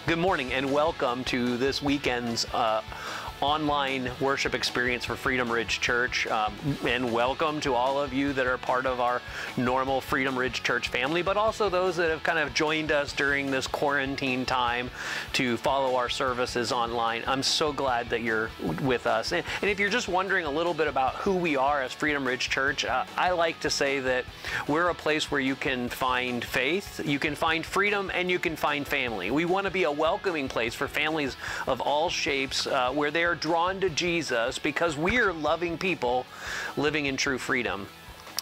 Good morning and welcome to this weekend's online worship experience for Freedom Ridge Church, and welcome to all of you that are part of our normal Freedom Ridge Church family, but also those that have kind of joined us during this quarantine time to follow our services online. I'm so glad that you're with us. And if you're just wondering a little bit about who we are as Freedom Ridge Church, I like to say that we're a place where you can find faith, you can find freedom, and you can find family. We want to be a welcoming place for families of all shapes where they are drawn to Jesus because we are loving people living in true freedom.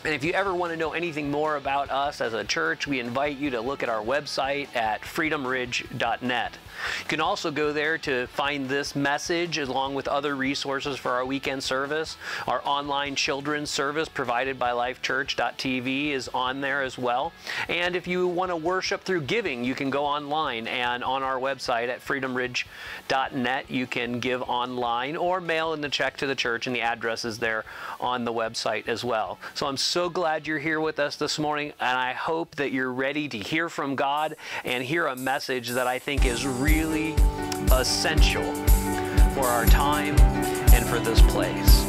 And if you ever want to know anything more about us as a church, we invite you to look at our website at freedomridge.net. You can also go there to find this message along with other resources for our weekend service. Our online children's service provided by lifechurch.tv is on there as well. And if you want to worship through giving, you can go online, and on our website at freedomridge.net you can give online or mail in the check to the church, and the address is there on the website as well. So I'm so glad you're here with us this morning, and I hope that you're ready to hear from God and hear a message that I think is really essential for our time and for this place.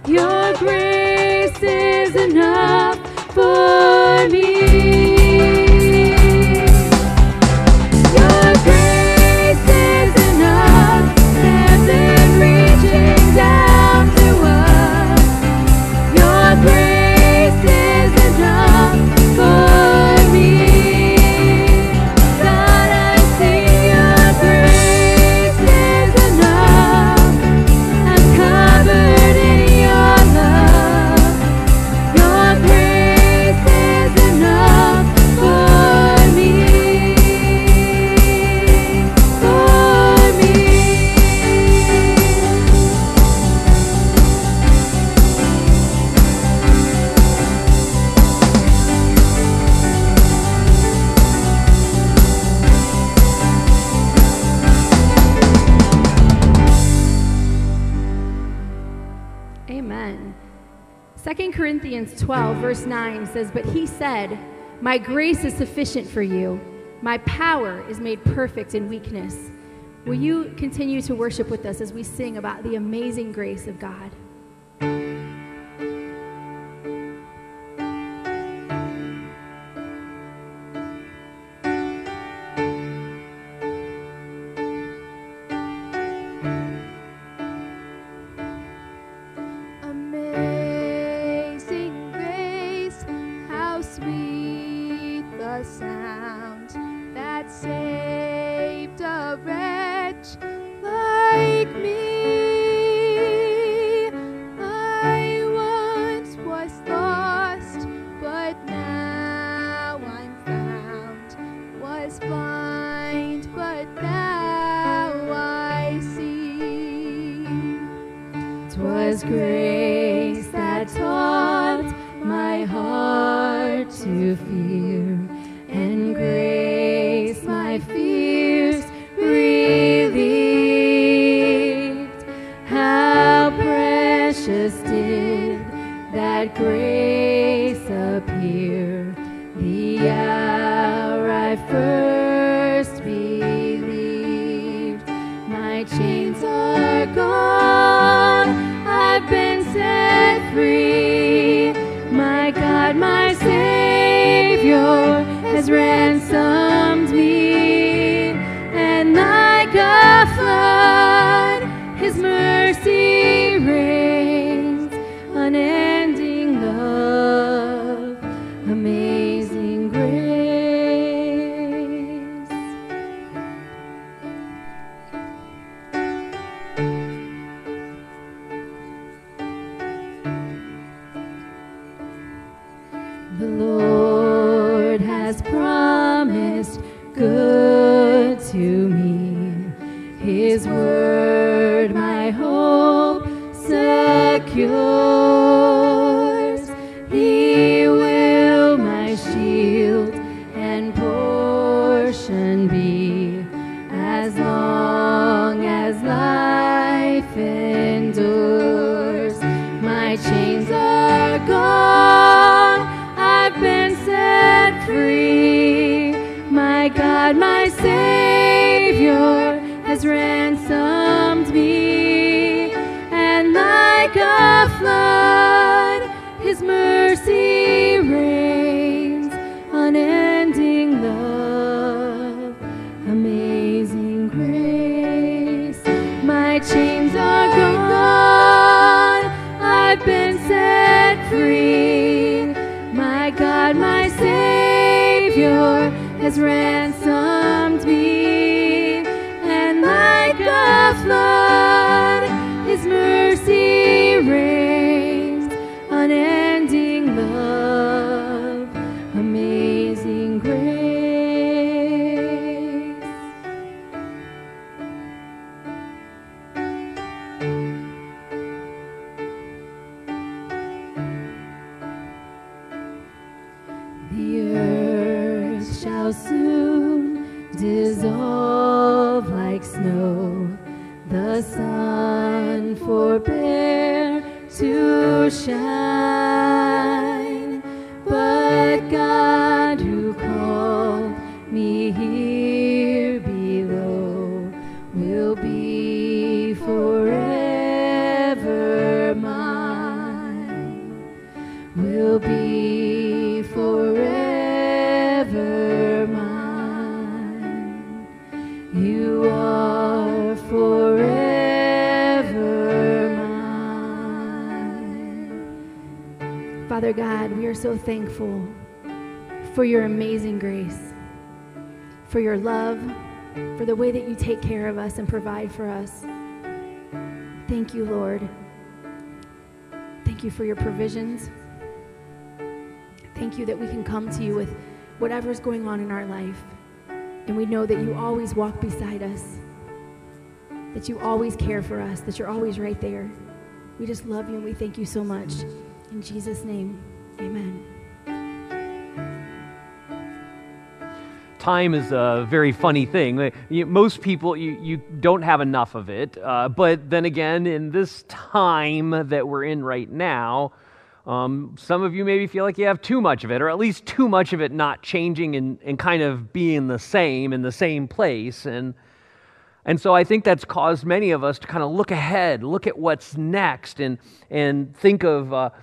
Your grace Corinthians 12, verse 9 says, "But he said, 'My grace is sufficient for you. My power is made perfect in weakness.'" Will you continue to worship with us as we sing about the amazing grace of God? Grace that taught my heart to fear, and grace my fears relieved. How precious did that grace appear the hour I first believed. My chains are gone, I've been set free. My God, my Savior has ransomed me. And like a flood, His mercy reigns. Unending love, amazing grace. The Lord has promised good to me. His word my hope secures. He will my shield and portion be as long as life endures. My chains are gone, I've been set free. My God, my Savior has ransomed me. And like a flood, His mercy reigns. Unending love, amazing grace. My chains are gone, I've been set free. My God, my Savior has ransomed me. And like a flood, His mercy reigns. Unending love, amazing grace. The earth shall soon dissolve like snow. The sun forbear to shine. But God who called me here below will be forever mine. Will be forever mine. You are forever mine. Father God, we are so thankful for your amazing grace, for your love, for the way that you take care of us and provide for us. Thank you, Lord. Thank you for your provisions. Thank you that we can come to you with whatever's going on in our life. And we know that you always walk beside us, that you always care for us, that you're always right there. We just love you and we thank you so much. In Jesus' name, amen. Time is a very funny thing. Most people, you don't have enough of it. But then again, in this time that we're in right now, Some of you maybe feel like you have too much of it, or at least too much of it not changing and kind of being the same in the same place. And so I think that's caused many of us to kind of look ahead, look at what's next, and think of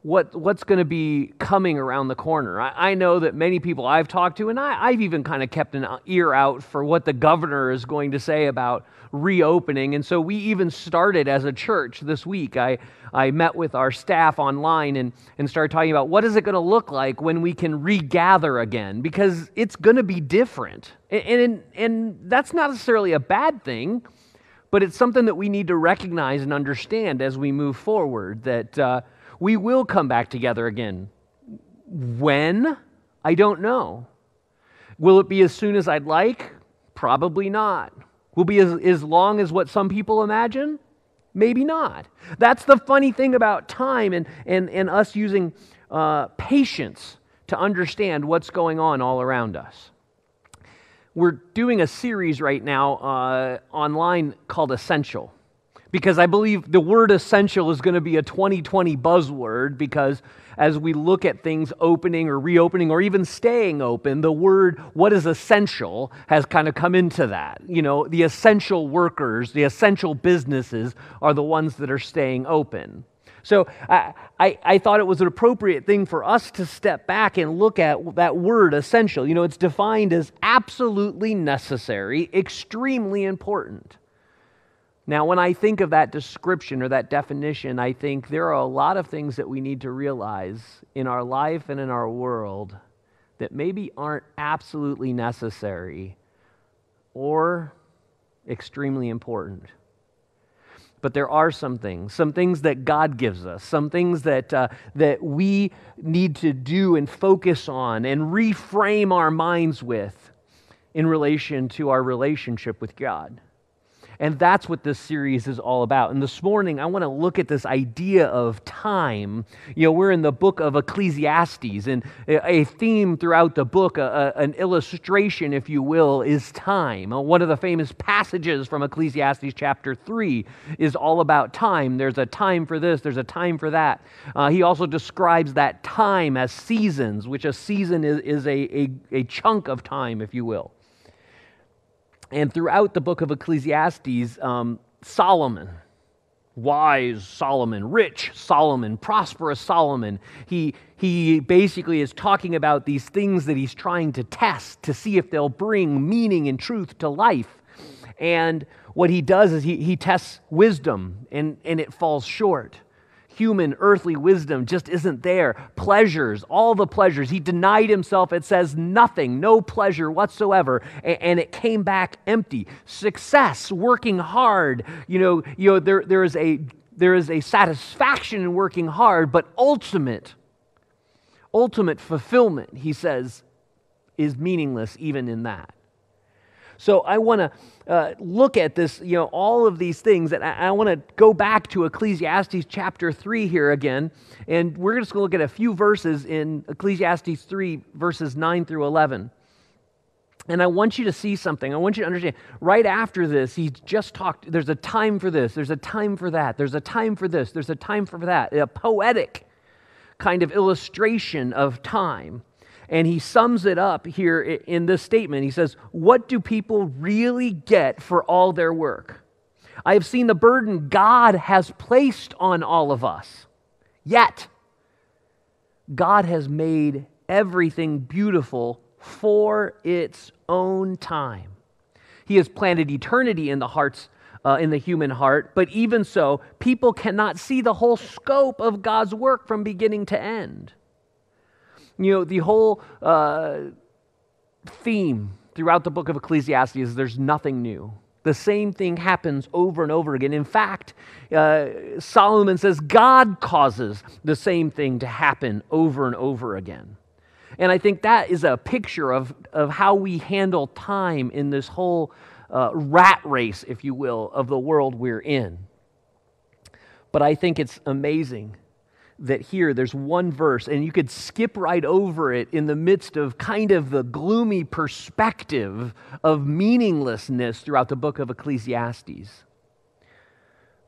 what's going to be coming around the corner. I know that many people I've talked to, and I've even kind of kept an ear out for what the governor is going to say about reopening. And so we even started as a church this week. I met with our staff online and started talking about what is it going to look like when we can regather again, because it's going to be different. And that's not necessarily a bad thing, but it's something that we need to recognize and understand as we move forward, that we will come back together again. When? I don't know. Will it be as soon as I'd like? Probably not. Will it be as long as what some people imagine? Maybe not. That's the funny thing about time and us using patience to understand what's going on all around us. We're doing a series right now online called Essential, because I believe the word essential is going to be a 2020 buzzword, because as we look at things opening or reopening or even staying open, the word what is essential has kind of come into that. You know, the essential workers, the essential businesses are the ones that are staying open. So I thought it was an appropriate thing for us to step back and look at that word essential. You know, it's defined as absolutely necessary, extremely important. Now, when I think of that description or that definition, I think there are a lot of things that we need to realize in our life and in our world that maybe aren't absolutely necessary or extremely important. But there are some things that God gives us, some things that we need to do and focus on and reframe our minds with in relation to our relationship with God. And that's what this series is all about. And this morning, I want to look at this idea of time. You know, we're in the book of Ecclesiastes, and a theme throughout the book, an illustration, if you will, is time. One of the famous passages from Ecclesiastes chapter 3 is all about time. There's a time for this, there's a time for that. He also describes that time as seasons, which a season is a chunk of time, if you will. And throughout the book of Ecclesiastes, Solomon, wise Solomon, rich Solomon, prosperous Solomon, he basically is talking about these things that he's trying to test to see if they'll bring meaning and truth to life. And what he does is he tests wisdom, and it falls short. Human, earthly wisdom just isn't there. Pleasures, all the pleasures. He denied himself, it says nothing, no pleasure whatsoever, and it came back empty. Success, working hard, there is a satisfaction in working hard, but ultimate fulfillment, he says, is meaningless even in that. So I want to look at this, all of these things, and I want to go back to Ecclesiastes chapter 3 here again, and we're just going to look at a few verses in Ecclesiastes 3, verses 9 through 11. And I want you to see something. I want you to understand. Right after this, he just talked, there's a time for this, there's a time for that, there's a time for this, there's a time for that, a poetic kind of illustration of time. And he sums it up here in this statement. He says, what do people really get for all their work? I have seen the burden God has placed on all of us. Yet, God has made everything beautiful for its own time. He has planted eternity in the hearts, in the human heart, but even so, people cannot see the whole scope of God's work from beginning to end. The whole theme throughout the book of Ecclesiastes is there's nothing new. The same thing happens over and over again. In fact, Solomon says God causes the same thing to happen over and over again. And I think that is a picture of how we handle time in this whole rat race, if you will, of the world we're in. But I think it's amazing that here there's one verse, and you could skip right over it in the midst of kind of the gloomy perspective of meaninglessness throughout the book of Ecclesiastes.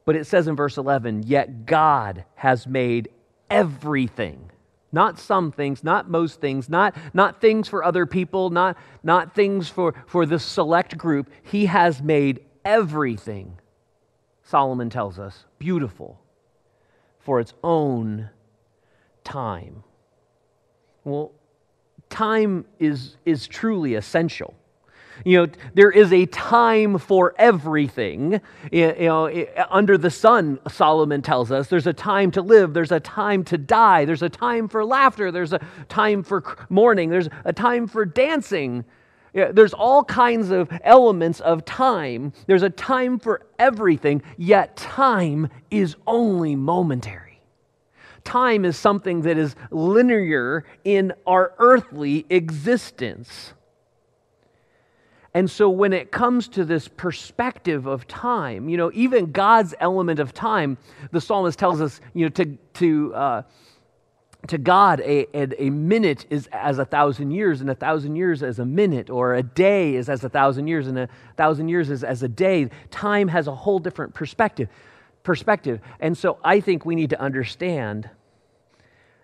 But it says in verse 11, yet God has made everything. Not some things, not most things, not things for other people, not things for this select group. He has made everything, Solomon tells us, beautiful for its own time. Well, time is truly essential. There is a time for everything. Under the sun, Solomon tells us, there's a time to live, there's a time to die, there's a time for laughter, there's a time for mourning, there's a time for dancing. There's all kinds of elements of time. There's a time for everything, yet time is only momentary. Time is something that is linear in our earthly existence. And so when it comes to this perspective of time, even God's element of time, the psalmist tells us, to God, a minute is as 1,000 years, and 1,000 years as a minute, or a day is as 1,000 years, and 1,000 years is as a day. Time has a whole different perspective. And so I think we need to understand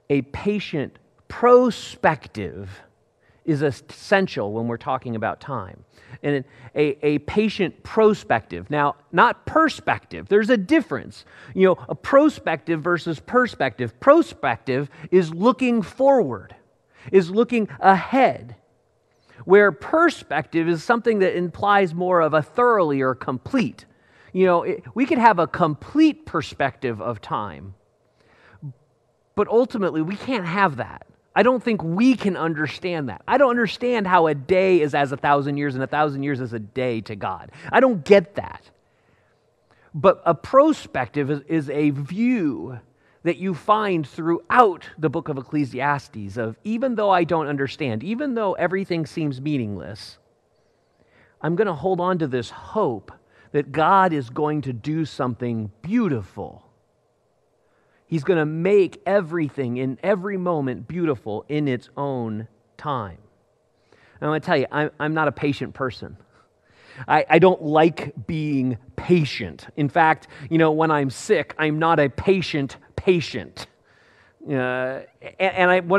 a patient prospective is essential when we're talking about time. And a patient prospective. Now, not perspective. There's a difference. A prospective versus perspective. Prospective is looking forward, is looking ahead, where perspective is something that implies more of a thoroughly or complete. We could have a complete perspective of time, but ultimately we can't have that. I don't think we can understand that. I don't understand how a day is as 1,000 years and 1,000 years is a day to God. I don't get that. But a prospective is a view that you find throughout the book of Ecclesiastes of, even though I don't understand, even though everything seems meaningless, I'm going to hold on to this hope that God is going to do something beautiful. He's going to make everything in every moment beautiful in its own time. And I'm going to tell you, I'm not a patient person. I don't like being patient. In fact, when I'm sick, I'm not a patient. One of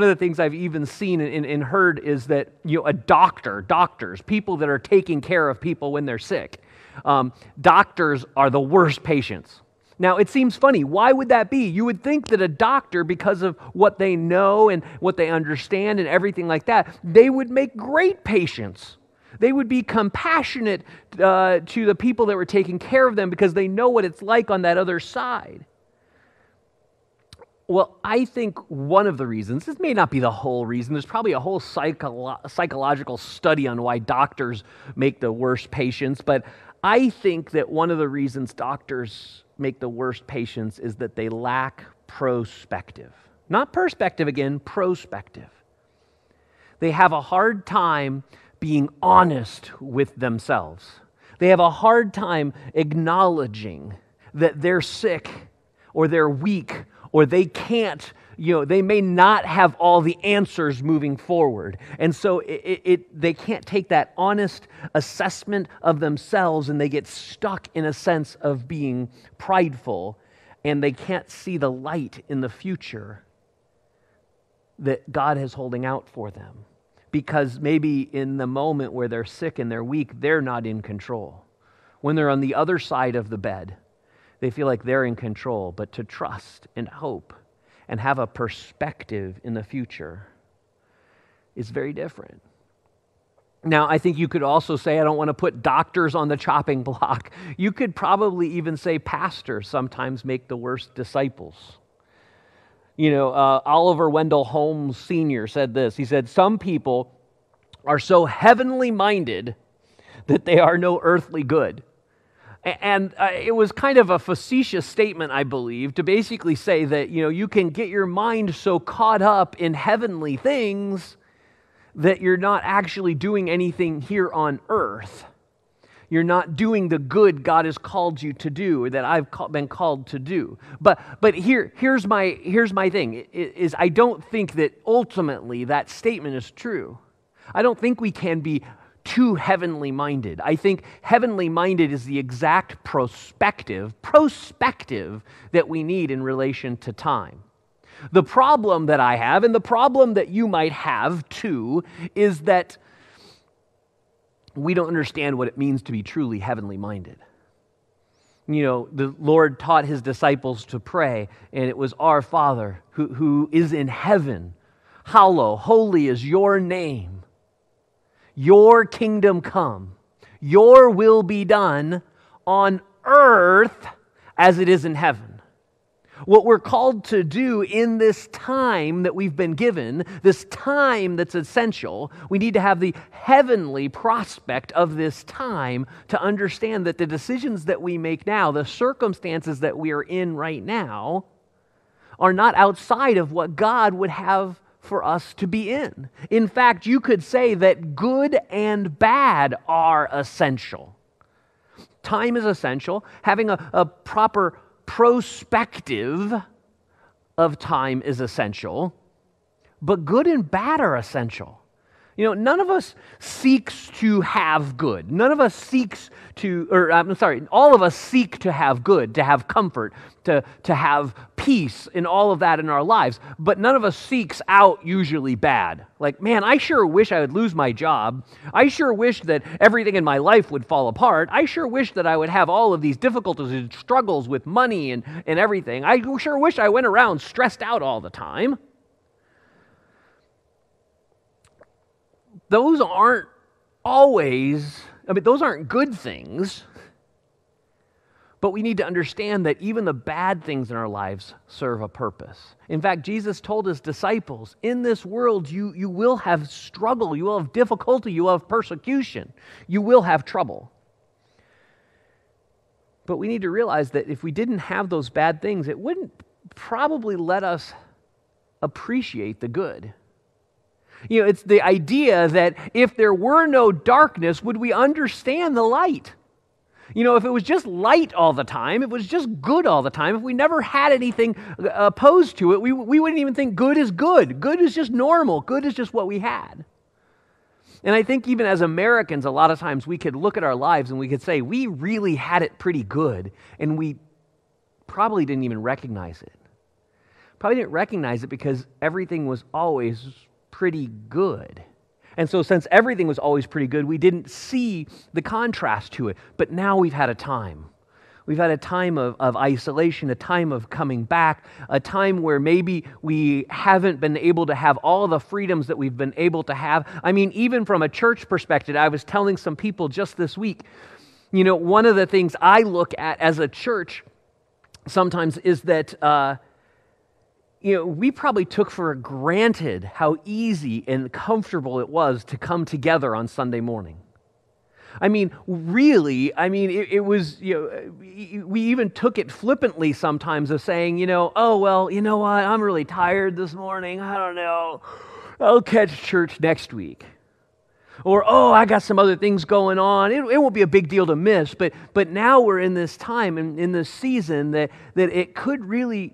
the things I've even seen and heard is that doctors, people that are taking care of people when they're sick, doctors are the worst patients. Now, it seems funny. Why would that be? You would think that a doctor, because of what they know and what they understand and everything like that, they would make great patients. They would be compassionate to the people that were taking care of them because they know what it's like on that other side. Well, I think one of the reasons, this may not be the whole reason, there's probably a whole psychological study on why doctors make the worst patients, but I think that one of the reasons doctors make the worst patients is that they lack prospective. Not perspective again, prospective. They have a hard time being honest with themselves. They have a hard time acknowledging that they're sick or they're weak or they can't, they may not have all the answers moving forward. And so they can't take that honest assessment of themselves, and they get stuck in a sense of being prideful, and they can't see the light in the future that God is holding out for them. Because maybe in the moment where they're sick and they're weak, they're not in control. When they're on the other side of the bed, they feel like they're in control. But to trust and hope and have a perspective in the future is very different. Now, I think you could also say, I don't want to put doctors on the chopping block. You could probably even say pastors sometimes make the worst disciples. Oliver Wendell Holmes Sr. said this. He said, some people are so heavenly minded that they are no earthly good. And it was kind of a facetious statement, I believe, to basically say that, you can get your mind so caught up in heavenly things that you're not actually doing anything here on earth. You're not doing the good God has called you to do, or that I've been called to do. But here's my thing, is I don't think that ultimately that statement is true. I don't think we can be too heavenly minded. I think heavenly minded is the exact prospective that we need in relation to time. The problem that I have, and the problem that you might have too, is that we don't understand what it means to be truly heavenly minded. You know, the Lord taught his disciples to pray, and it was our Father who is in heaven. Holy is your name. Your kingdom come. Your will be done on earth as it is in heaven. What we're called to do in this time that we've been given, this time that's essential, we need to have the heavenly prospect of this time to understand that the decisions that we make now, the circumstances that we are in right now, are not outside of what God would have for us to be in. In fact, you could say that good and bad are essential. Time is essential. Having a proper prospective of time is essential, but good and bad are essential. You know, none of us seeks to have good. None of us seeks to, all of us seek to have good, to have comfort, to have peace in all of that in our lives. But none of us seeks out usually bad. Like, man, I sure wish I would lose my job. I sure wish that everything in my life would fall apart. I sure wish that I would have all of these difficulties and struggles with money and everything. I sure wish I went around stressed out all the time. Those aren't those aren't good things, but we need to understand that even the bad things in our lives serve a purpose. In fact, Jesus told his disciples, in this world you will have struggle, you will have difficulty, you will have persecution, you will have trouble. But we need to realize that if we didn't have those bad things, it wouldn't probably let us appreciate the good. You know, it's the idea that if there were no darkness, would we understand the light? You know, if it was just light all the time, if it was just good all the time, if we never had anything opposed to it, we wouldn't even think good is good. Good is just normal. Good is just what we had. And I think even as Americans, a lot of times we could look at our lives and we could say, we really had it pretty good, and we probably didn't even recognize it. Probably didn't recognize it because everything was always pretty good. And so since everything was always pretty good, we didn't see the contrast to it. But now we've had a time. We've had a time of isolation, a time of coming back, a time where maybe we haven't been able to have all the freedoms that we've been able to have. I mean, even from a church perspective, I was telling some people just this week, you know, one of the things I look at as a church sometimes is that we probably took for granted how easy and comfortable it was to come together on Sunday morning. I mean, really, it was, we even took it flippantly sometimes of saying, oh, well, you know what, I'm really tired this morning. I don't know. I'll catch church next week. Or, oh, I got some other things going on. It won't be a big deal to miss. But now we're in this time, in this season, that it could really,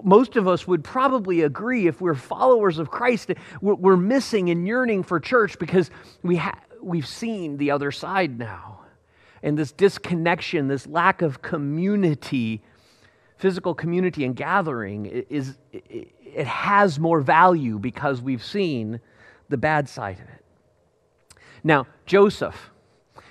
most of us would probably agree, if we're followers of Christ, we're missing and yearning for church because we've seen the other side now. And this disconnection, this lack of community, physical community and gathering, it has more value because we've seen the bad side of it. Now, Joseph,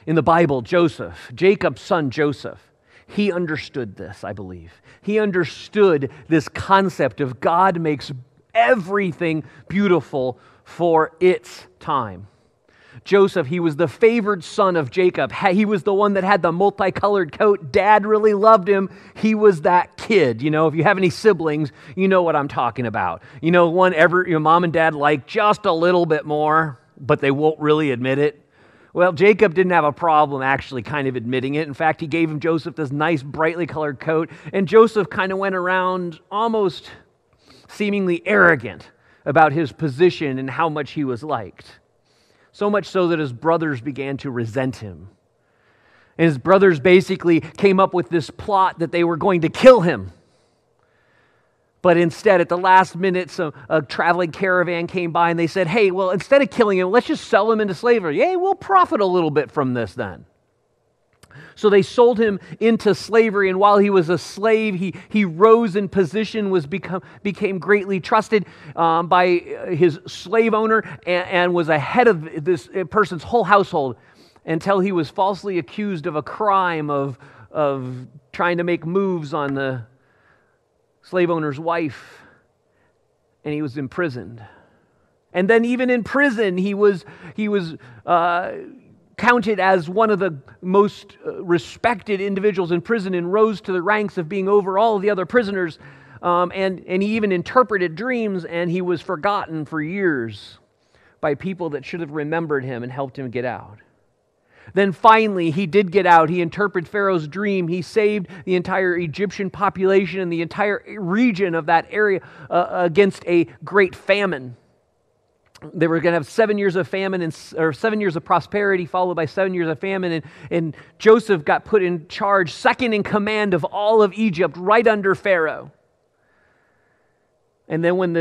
in the Bible, Jacob's son Joseph, he understood this, I believe. He understood this concept of God makes everything beautiful for its time. Joseph, he was the favored son of Jacob. He was the one that had the multicolored coat. Dad really loved him. He was that kid. If you have any siblings, you know what I'm talking about. One your mom and dad like just a little bit more, but they won't really admit it. Well, Jacob didn't have a problem actually kind of admitting it. In fact, he gave him Joseph this nice brightly colored coat, and Joseph kind of went around almost seemingly arrogant about his position and how much he was liked. So much so that his brothers began to resent him. And his brothers basically came up with this plot that they were going to kill him. But instead, at the last minute, a traveling caravan came by and they said, hey, well, instead of killing him, let's just sell him into slavery. Hey, we'll profit a little bit from this then. So they sold him into slavery, and while he was a slave, he rose in position, became greatly trusted by his slave owner, and was a head of this person's whole household until he was falsely accused of a crime of trying to make moves on the slave owner's wife, and he was imprisoned. And then even in prison, he was counted as one of the most respected individuals in prison and rose to the ranks of being over all of the other prisoners. And he even interpreted dreams, and he was forgotten for years by people that should have remembered him and helped him get out. Then finally, he did get out. He interpreted Pharaoh's dream. He saved the entire Egyptian population and the entire region of that area against a great famine. They were going to have 7 years of famine or 7 years of prosperity, followed by 7 years of famine. And Joseph got put in charge, second in command of all of Egypt, right under Pharaoh. And then when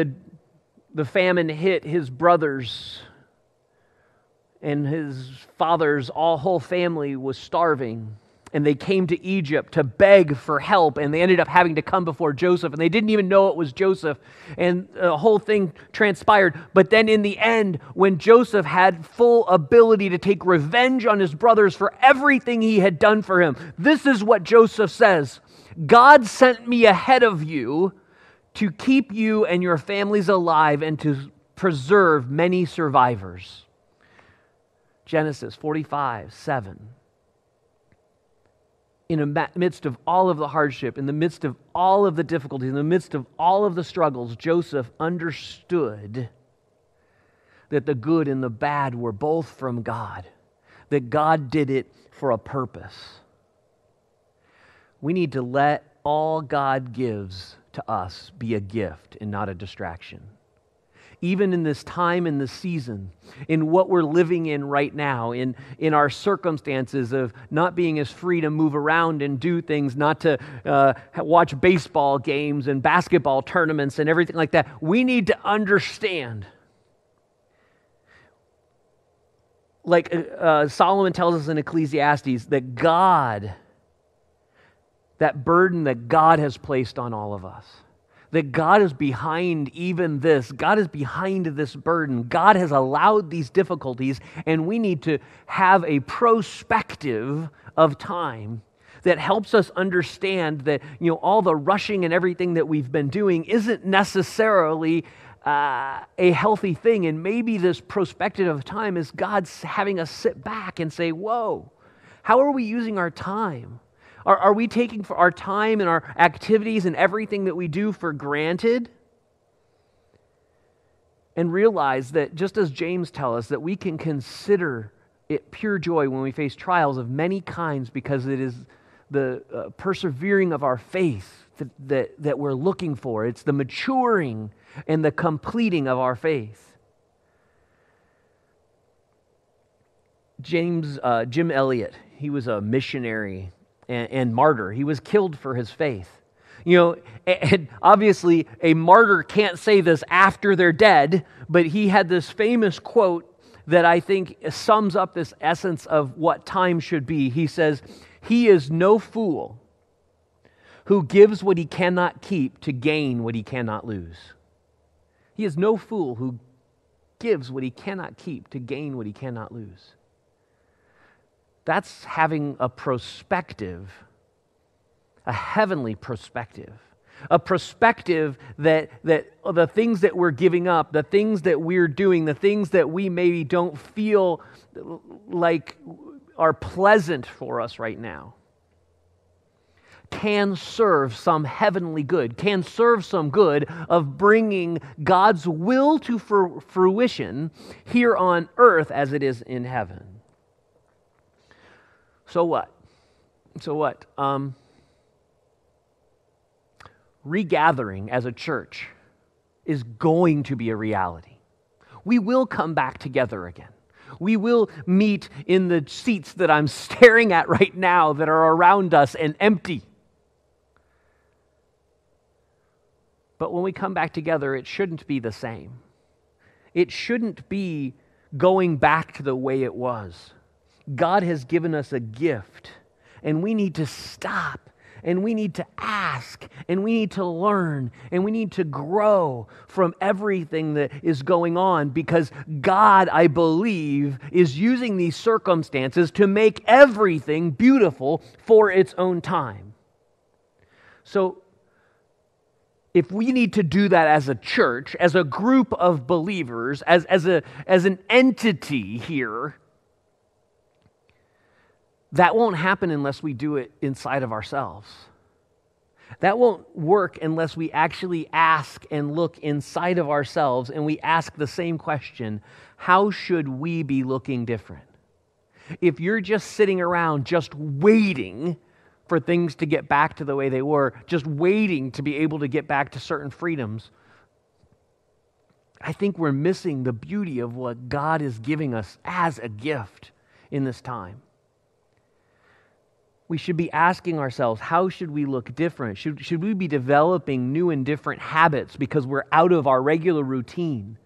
the famine hit, his brothers and his father's whole family was starving. And they came to Egypt to beg for help, and they ended up having to come before Joseph, and they didn't even know it was Joseph, and the whole thing transpired. But then in the end, when Joseph had full ability to take revenge on his brothers for everything he had done for him, this is what Joseph says: God sent me ahead of you to keep you and your families alive and to preserve many survivors. Genesis 45:7. In the midst of all of the hardship, in the midst of all of the difficulties, in the midst of all of the struggles, Joseph understood that the good and the bad were both from God, that God did it for a purpose. We need to let all God gives to us be a gift and not a distraction. Even in this time, in this season, in what we're living in right now, in our circumstances of not being as free to move around and do things, not to watch baseball games and basketball tournaments and everything like that, we need to understand, like Solomon tells us in Ecclesiastes, that God, that burden that God has placed on all of us, that God is behind even this. God is behind this burden. God has allowed these difficulties, and we need to have a prospective of time that helps us understand that, all the rushing and everything that we've been doing isn't necessarily a healthy thing. And maybe this prospective of time is God's having us sit back and say, whoa, how are we using our time? Are we taking for our time and our activities and everything that we do for granted? And realize that, just as James tells us, that we can consider it pure joy when we face trials of many kinds, because it is the persevering of our faith that we're looking for. It's the maturing and the completing of our faith. Jim Elliot, he was a missionary and martyr. He was killed for his faith. And obviously a martyr can't say this after they're dead, but he had this famous quote that I think sums up this essence of what time should be. He says, "He is no fool who gives what he cannot keep to gain what he cannot lose." He is no fool who gives what he cannot keep to gain what he cannot lose. That's having a perspective, a heavenly perspective, a perspective that the things that we're giving up, the things that we're doing, the things that we maybe don't feel like are pleasant for us right now, can serve some heavenly good, can serve some good of bringing God's will to fruition here on earth as it is in heaven. So what? Regathering as a church is going to be a reality. We will come back together again. We will meet in the seats that I'm staring at right now that are around us and empty. But when we come back together, it shouldn't be the same. It shouldn't be going back to the way it was. God has given us a gift, and we need to stop, and we need to ask, and we need to learn, and we need to grow from everything that is going on, because God, I believe, is using these circumstances to make everything beautiful for its own time. So, if we need to do that as a church, as a group of believers, as an entity here, that won't happen unless we do it inside of ourselves. That won't work unless we actually ask and look inside of ourselves and we ask the same question: how should we be looking different? If you're just sitting around just waiting for things to get back to the way they were, just waiting to be able to get back to certain freedoms, I think we're missing the beauty of what God is giving us as a gift in this time. We should be asking ourselves, how should we look different? Should we be developing new and different habits because we're out of our regular routine?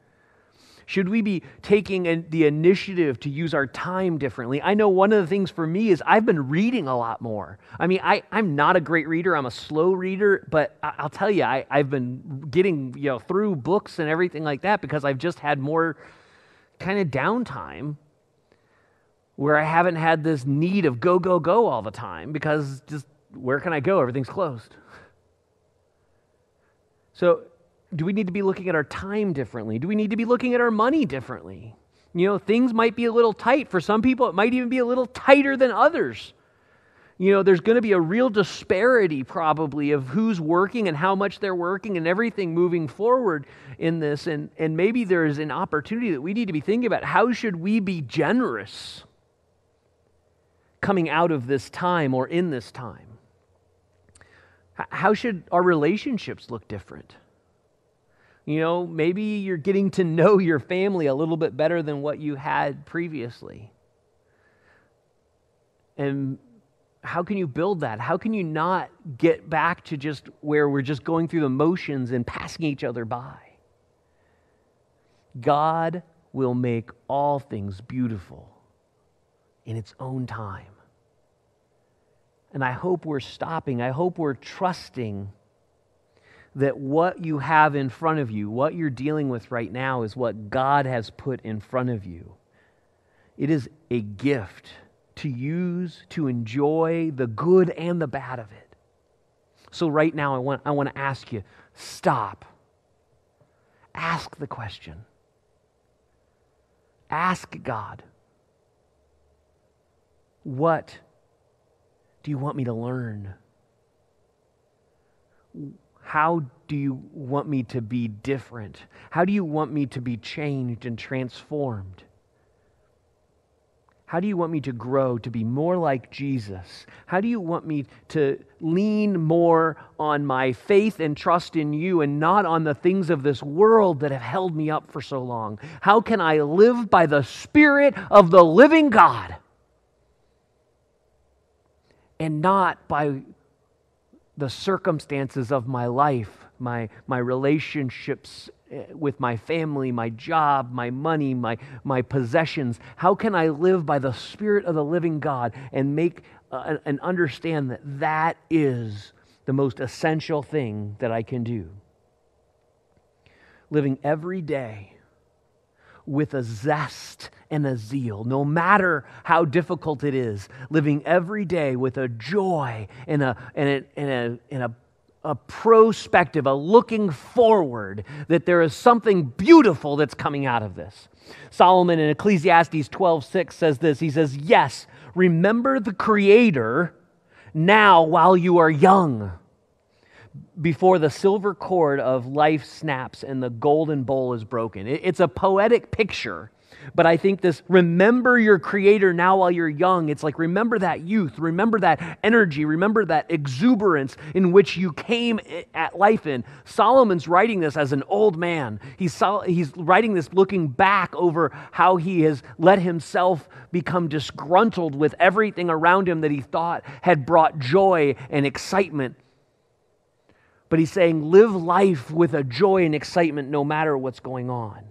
Should we be taking the initiative to use our time differently? I know one of the things for me is I've been reading a lot more. I mean, I'm not a great reader. I'm a slow reader, but I'll tell you, I've been getting through books and everything like that because I've just had more kind of downtime where I haven't had this need of go, go, go all the time, because just where can I go? Everything's closed. So, do we need to be looking at our time differently? Do we need to be looking at our money differently? Things might be a little tight. For some people, it might even be a little tighter than others. There's going to be a real disparity probably of who's working and how much they're working and everything moving forward in this. And maybe there's an opportunity that we need to be thinking about. How should we be generous coming out of this time or in this time? How should our relationships look different? Maybe you're getting to know your family a little bit better than what you had previously. And how can you build that? How can you not get back to just where we're just going through the motions and passing each other by? God will make all things beautiful in its own time. And I hope we're stopping. I hope we're trusting that what you have in front of you, what you're dealing with right now, is what God has put in front of you. It is a gift to use, to enjoy the good and the bad of it. So right now, I want to ask you, stop. Ask the question. Ask God, what do you want me to learn? How do you want me to be different? How do you want me to be changed and transformed? How do you want me to grow to be more like Jesus? How do you want me to lean more on my faith and trust in you and not on the things of this world that have held me up for so long? How can I live by the Spirit of the living God and not by the circumstances of my life, my relationships with my family, my job, my money, my possessions? How can I live by the Spirit of the living God and make and understand that is the most essential thing that I can do? Living every day with a zest and a zeal, no matter how difficult it is. Living every day with a joy and a prospective, a looking forward that there is something beautiful that's coming out of this. Solomon in Ecclesiastes 12:6 says this. He says, "Yes, remember the Creator now while you are young, before the silver cord of life snaps and the golden bowl is broken." It's a poetic picture, but I think this, remember your Creator now while you're young, it's like remember that youth, remember that energy, remember that exuberance in which you came at life in. Solomon's writing this as an old man. He's writing this looking back over how he has let himself become disgruntled with everything around him that he thought had brought joy and excitement. But he's saying, live life with a joy and excitement no matter what's going on.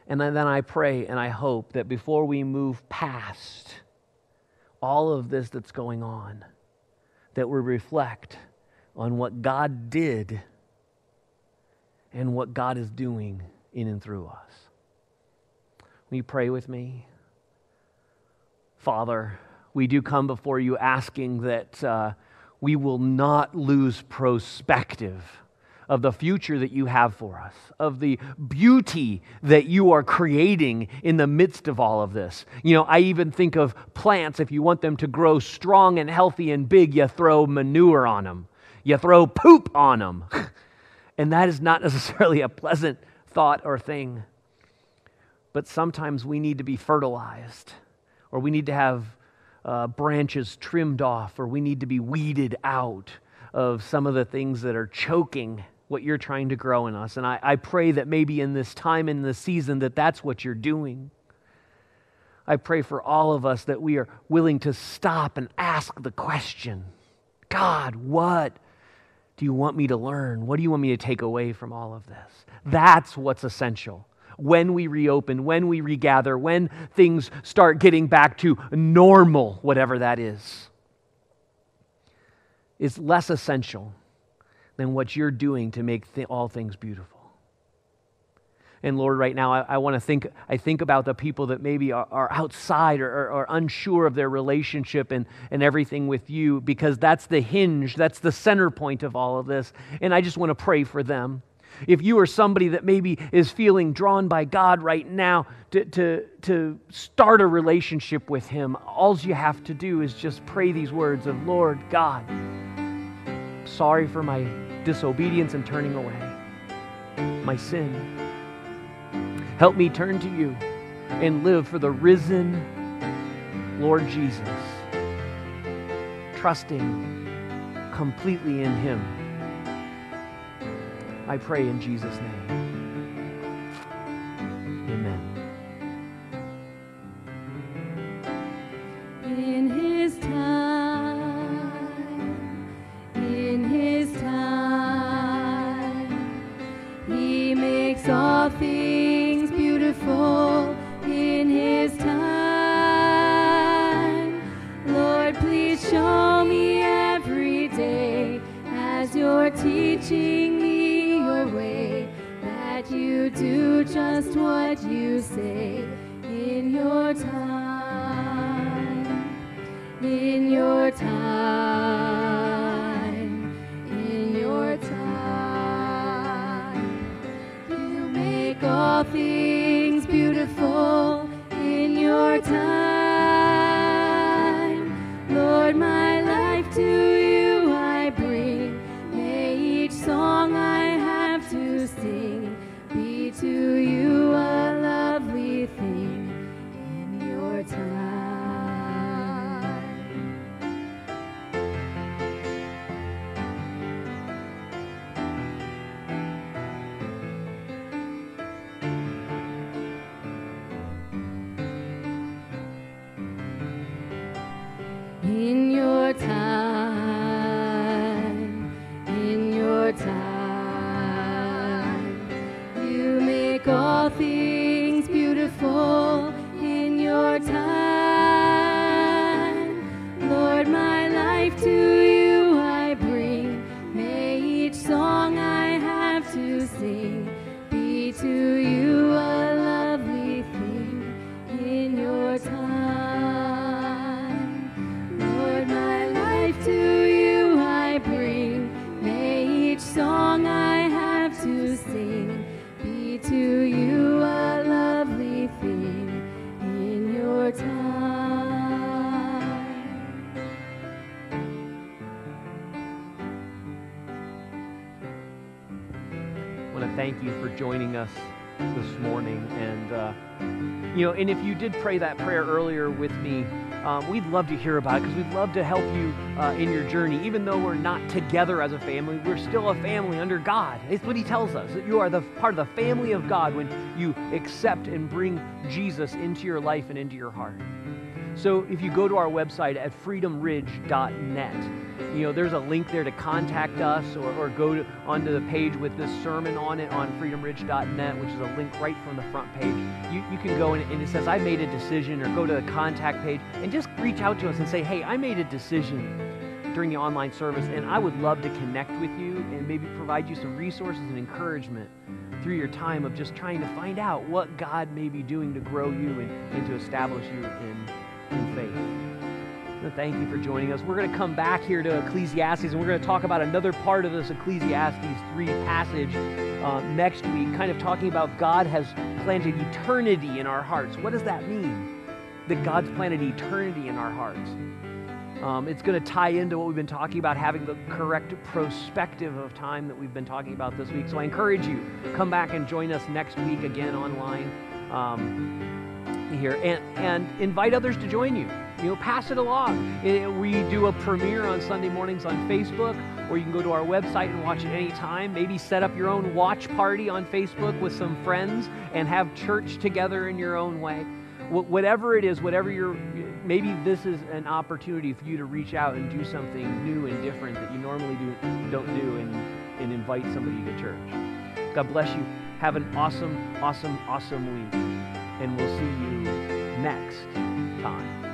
And then I pray and I hope that before we move past all of this that's going on, that we reflect on what God did and what God is doing in and through us. Will you pray with me? Father, we do come before you asking that we will not lose perspective of the future that you have for us, of the beauty that you are creating in the midst of all of this. You know, I even think of plants. If you want them to grow strong and healthy and big, you throw manure on them. You throw poop on them. And that is not necessarily a pleasant thought or thing. But sometimes we need to be fertilized, or we need to have branches trimmed off, or we need to be weeded out of some of the things that are choking what you're trying to grow in us. And I pray that maybe in this time, in this season, that that's what you're doing. I pray for all of us that we are willing to stop and ask the question, God, what do you want me to learn? What do you want me to take away from all of this? That's what's essential. When we reopen, when we regather, when things start getting back to normal, whatever that is less essential than what you're doing to make all things beautiful. And Lord, right now, I think about the people that maybe are outside or unsure of their relationship and everything with you, because that's the hinge, that's the center point of all of this. And I just want to pray for them. If you are somebody that maybe is feeling drawn by God right now to start a relationship with Him, all you have to do is just pray these words of, Lord God, sorry for my disobedience and turning away, my sin. Help me turn to you and live for the risen Lord Jesus, trusting completely in Him. I pray in Jesus' name. Amen. In His time, He makes all things beautiful. In His time, Lord, please show me every day as you're teaching me your way, that you do just what you say in your time, in your time, in your time. You make all things beautiful in your time. Lord, my life to you I bring. May each song I have to sing be to you a lovely thing in your time. In your time, in your time, you make all things beautiful in your time. Lord, my life to you I bring. May each song I have to sing be to you a lovely thing in your time. Lord, my life to you I bring. May each song I have to sing be to you a lovely thing in your time. I want to thank you for joining us this morning. And, and if you did pray that prayer earlier with me, we'd love to hear about it, because we'd love to help you in your journey. Even though we're not together as a family, we're still a family under God. It's what He tells us, that you are the part of the family of God when you accept and bring Jesus into your life and into your heart. So if you go to our website at freedomridge.net, there's a link there to contact us, or go onto the page with this sermon on it on freedomridge.net, which is a link right from the front page. You can go and it says, I made a decision, or go to the contact page and just reach out to us and say, hey, I made a decision during the online service, and I would love to connect with you and maybe provide you some resources and encouragement through your time of just trying to find out what God may be doing to grow you and to establish you in faith. So thank you for joining us. We're going to come back here to Ecclesiastes, and we're going to talk about another part of this Ecclesiastes 3 passage next week, kind of talking about God has planted eternity in our hearts. What does that mean? That God's planted eternity in our hearts. It's going to tie into what we've been talking about, having the correct perspective of time that we've been talking about this week. So I encourage you, come back and join us next week again online here, and invite others to join you. Pass it along. We do a premiere on Sunday mornings on Facebook, or you can go to our website and watch it anytime. Maybe set up your own watch party on Facebook with some friends and have church together in your own way. Whatever it is, maybe this is an opportunity for you to reach out and do something new and different that you normally don't do, and invite somebody to church. God bless you. Have an awesome, awesome, awesome week, and we'll see you next time.